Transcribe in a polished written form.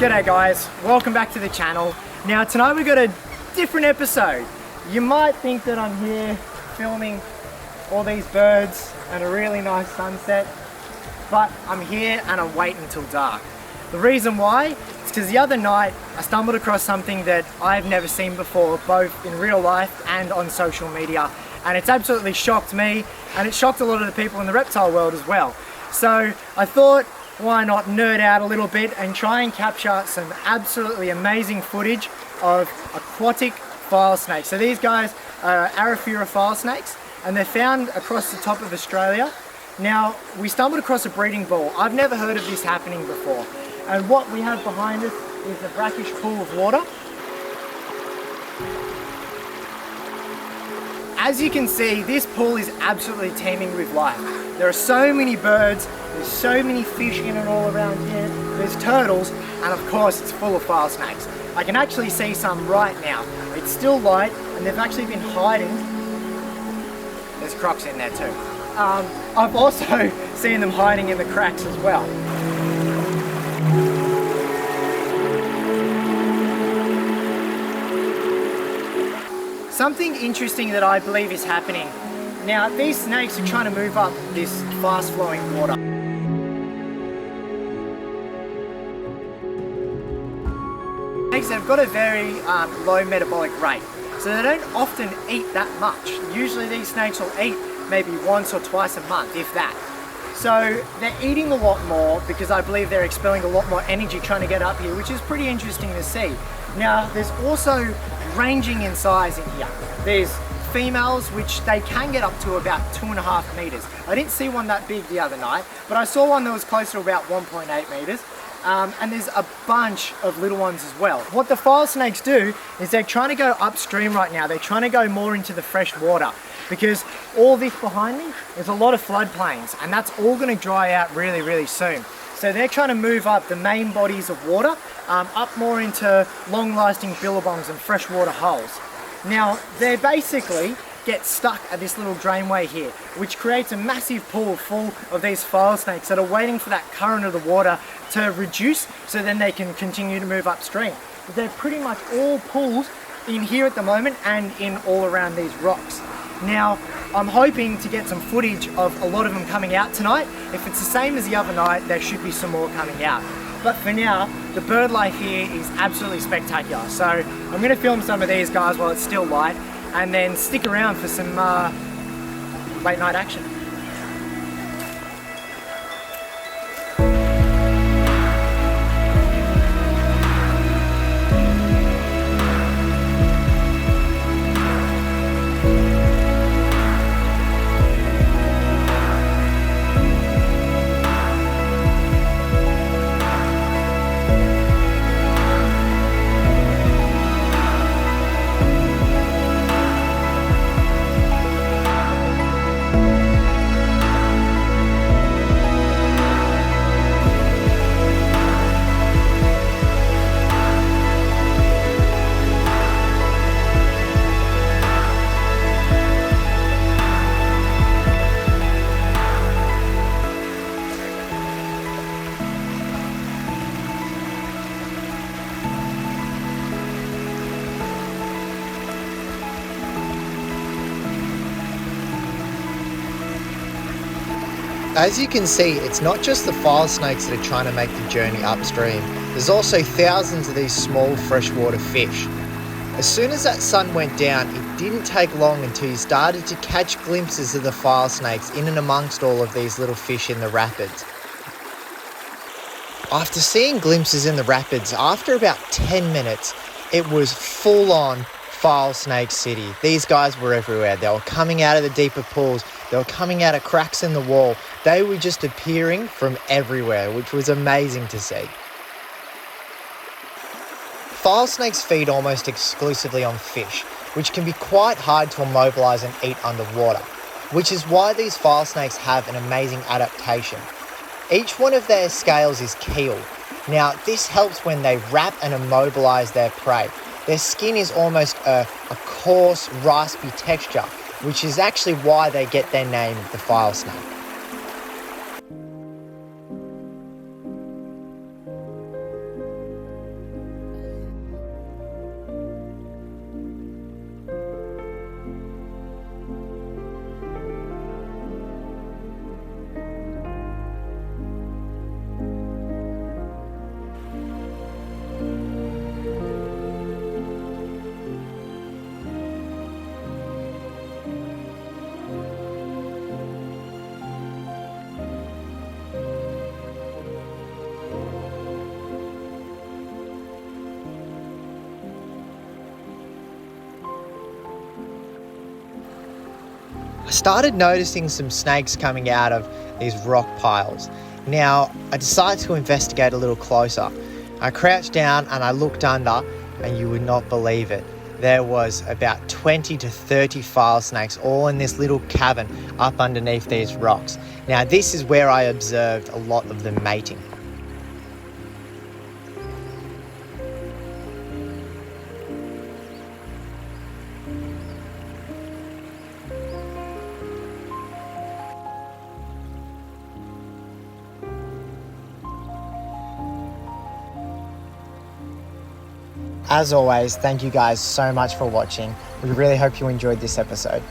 G'day guys, welcome back to the channel. Now tonight we've got a different episode. You might think that I'm here filming all these birds and a really nice sunset, but I'm here and I'm waiting until dark. The reason why is because the other night I stumbled across something that I've never seen before, both in real life and on social media, and it's absolutely shocked me and it shocked a lot of the people in the reptile world as well. So I thought, why not nerd out a little bit and try and capture some absolutely amazing footage of aquatic file snakes. So these guys are Arafura file snakes and they're found across the top of Australia. Now, we stumbled across a breeding ball. I've never heard of this happening before. And what we have behind us is a brackish pool of water. As you can see, this pool is absolutely teeming with life. There are so many birds, there's so many fish in and all around here, there's turtles, and of course it's full of file snakes. I can actually see some right now. It's still light, and they've actually been hiding. There's crocs in there too. I've also seen them hiding in the cracks as well. Something interesting that I believe is happening. Now, these snakes are trying to move up this fast flowing water. Snakes have got a very low metabolic rate, so they don't often eat that much. Usually these snakes will eat maybe once or twice a month, if that. So they're eating a lot more because I believe they're expelling a lot more energy trying to get up here, which is pretty interesting to see. Now, there's also ranging in size in here. There's females, which they can get up to about 2.5 meters. I didn't see one that big the other night, but I saw one that was close to about 1.8 meters. And there's a bunch of little ones as well. What the file snakes do is they're trying to go upstream right now. They're trying to go more into the fresh water because all this behind me is a lot of floodplains and that's all going to dry out really, really soon. So they're trying to move up the main bodies of water, up more into long-lasting billabongs and freshwater holes. Now, they basically get stuck at this little drainway here, which creates a massive pool full of these file snakes that are waiting for that current of the water to reduce so then they can continue to move upstream. But they're pretty much all pools in here at the moment and in all around these rocks. Now, I'm hoping to get some footage of a lot of them coming out tonight. If it's the same as the other night, there should be some more coming out. But for now, the bird life here is absolutely spectacular. So I'm going to film some of these guys while it's still light and then stick around for some late night action. As you can see, it's not just the file snakes that are trying to make the journey upstream. There's also thousands of these small freshwater fish. As soon as that sun went down, it didn't take long until you started to catch glimpses of the file snakes in and amongst all of these little fish in the rapids. After seeing glimpses in the rapids, after about 10 minutes, it was full on file snake city. These guys were everywhere. They were coming out of the deeper pools. They were coming out of cracks in the wall. They were just appearing from everywhere, which was amazing to see. File snakes feed almost exclusively on fish, which can be quite hard to immobilize and eat underwater, which is why these file snakes have an amazing adaptation. Each one of their scales is keeled. Now, this helps when they wrap and immobilize their prey. Their skin is almost a coarse, raspy texture, which is actually why they get their name, the file snake. I started noticing some snakes coming out of these rock piles. Now, I decided to investigate a little closer. I crouched down and I looked under, and you would not believe it. There was about 20 to 30 file snakes all in this little cavern up underneath these rocks. Now, this is where I observed a lot of them mating. As always, thank you guys so much for watching. We really hope you enjoyed this episode.